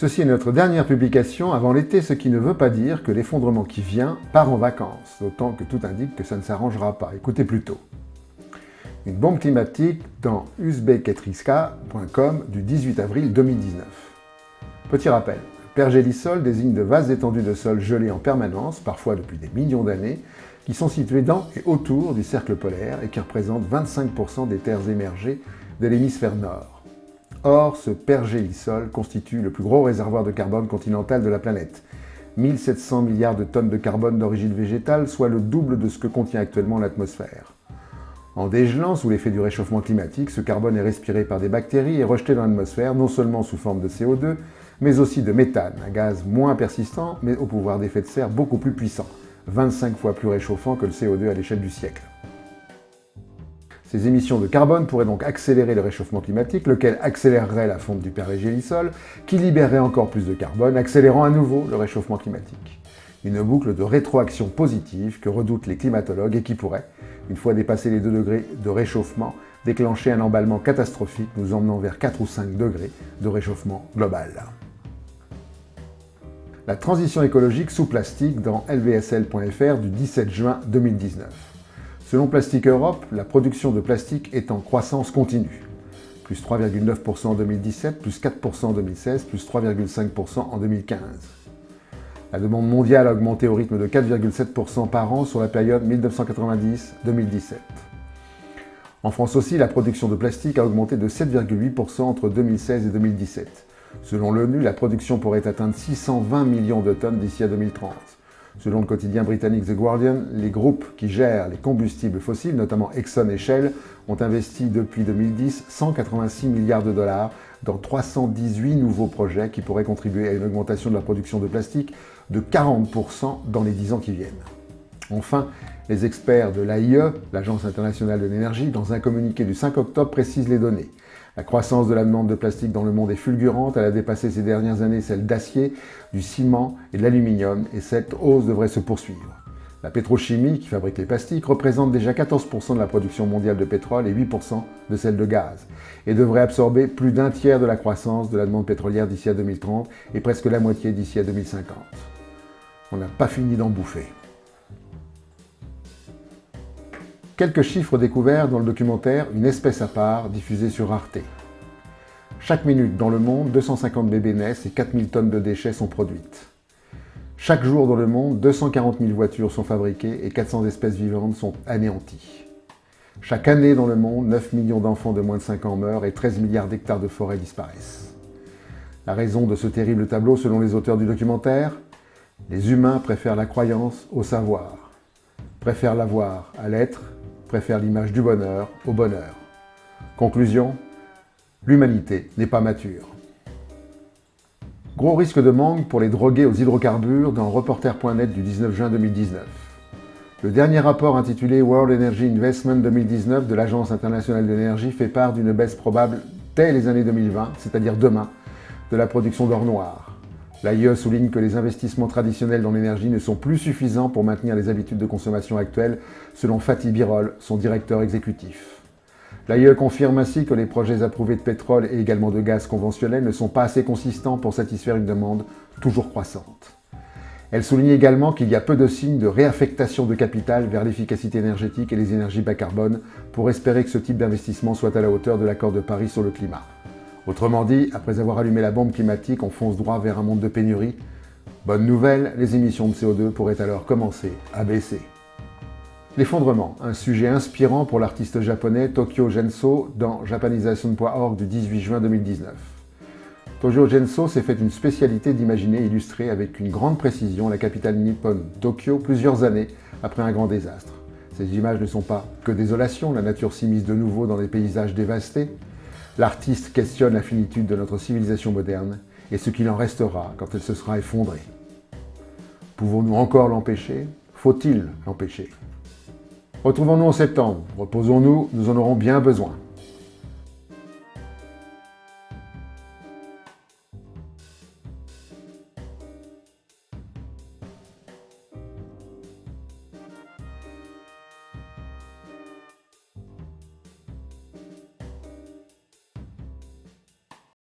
Ceci est notre dernière publication avant l'été, ce qui ne veut pas dire que l'effondrement qui vient part en vacances, d'autant que tout indique que ça ne s'arrangera pas. Écoutez plutôt. Une bombe climatique dans uzbeketriska.com du 18 avril 2019. Petit rappel, le pergélisol désigne de vastes étendues de sol gelées en permanence, parfois depuis des millions d'années, qui sont situées dans et autour du cercle polaire et qui représentent 25% des terres émergées de l'hémisphère nord. Or, ce pergélisol constitue le plus gros réservoir de carbone continental de la planète. 1700 milliards de tonnes de carbone d'origine végétale, soit le double de ce que contient actuellement l'atmosphère. En dégelant sous l'effet du réchauffement climatique, ce carbone est respiré par des bactéries et rejeté dans l'atmosphère, non seulement sous forme de CO2, mais aussi de méthane, un gaz moins persistant, mais au pouvoir d'effet de serre beaucoup plus puissant, 25 fois plus réchauffant que le CO2 à l'échelle du siècle. Ces émissions de carbone pourraient donc accélérer le réchauffement climatique, lequel accélérerait la fonte du pergélisol, qui libérerait encore plus de carbone, accélérant à nouveau le réchauffement climatique. Une boucle de rétroaction positive que redoutent les climatologues et qui pourrait, une fois dépassé les 2 degrés de réchauffement, déclencher un emballement catastrophique nous emmenant vers 4 ou 5 degrés de réchauffement global. La transition écologique sous plastique dans lvsl.fr du 17 juin 2019. Selon Plastic Europe, la production de plastique est en croissance continue. Plus 3,9% en 2017, plus 4% en 2016, plus 3,5% en 2015. La demande mondiale a augmenté au rythme de 4,7% par an sur la période 1990-2017. En France aussi, la production de plastique a augmenté de 7,8% entre 2016 et 2017. Selon l'ONU, la production pourrait atteindre 620 millions de tonnes d'ici à 2030. Selon le quotidien britannique The Guardian, les groupes qui gèrent les combustibles fossiles, notamment Exxon et Shell, ont investi depuis 2010 186 milliards de dollars dans 318 nouveaux projets qui pourraient contribuer à une augmentation de la production de plastique de 40% dans les 10 ans qui viennent. Enfin, les experts de l'AIE, l'Agence internationale de l'énergie, dans un communiqué du 5 octobre précisent les données. La croissance de la demande de plastique dans le monde est fulgurante, elle a dépassé ces dernières années celle d'acier, du ciment et de l'aluminium, et cette hausse devrait se poursuivre. La pétrochimie, qui fabrique les plastiques, représente déjà 14% de la production mondiale de pétrole et 8% de celle de gaz, et devrait absorber plus d'un tiers de la croissance de la demande pétrolière d'ici à 2030 et presque la moitié d'ici à 2050. On n'a pas fini d'en bouffer. Quelques chiffres découverts dans le documentaire Une espèce à part, diffusé sur Arte. Chaque minute dans le monde, 250 bébés naissent et 4000 tonnes de déchets sont produites. Chaque jour dans le monde, 240 000 voitures sont fabriquées et 400 espèces vivantes sont anéanties. Chaque année dans le monde, 9 millions d'enfants de moins de 5 ans meurent et 13 milliards d'hectares de forêt disparaissent. La raison de ce terrible tableau, selon les auteurs du documentaire, les humains préfèrent la croyance au savoir, préfèrent l'avoir à l'être, préfèrent l'image du bonheur au bonheur. Conclusion, l'humanité n'est pas mature. Gros risque de manque pour les drogués aux hydrocarbures dans Reporter.net du 19 juin 2019. Le dernier rapport intitulé World Energy Investment 2019 de l'Agence internationale de l'énergie fait part d'une baisse probable dès les années 2020, c'est-à-dire demain, de la production d'or noir. L'AIE souligne que les investissements traditionnels dans l'énergie ne sont plus suffisants pour maintenir les habitudes de consommation actuelles, selon Fatih Birol, son directeur exécutif. L'AIE confirme ainsi que les projets approuvés de pétrole et également de gaz conventionnel ne sont pas assez consistants pour satisfaire une demande toujours croissante. Elle souligne également qu'il y a peu de signes de réaffectation de capital vers l'efficacité énergétique et les énergies bas carbone pour espérer que ce type d'investissement soit à la hauteur de l'accord de Paris sur le climat. Autrement dit, après avoir allumé la bombe climatique, on fonce droit vers un monde de pénurie. Bonne nouvelle, les émissions de CO2 pourraient alors commencer à baisser. L'effondrement, un sujet inspirant pour l'artiste japonais Tokyo Genso dans japanisation.org du 18 juin 2019. Tokyo Genso s'est fait une spécialité d'imaginer et illustrer avec une grande précision la capitale nippone Tokyo plusieurs années après un grand désastre. Ces images ne sont pas que désolation, la nature s'immisce de nouveau dans des paysages dévastés. L'artiste questionne la finitude de notre civilisation moderne et ce qu'il en restera quand elle se sera effondrée. Pouvons-nous encore l'empêcher? Faut-il l'empêcher? Retrouvons-nous en septembre. Reposons-nous, nous en aurons bien besoin.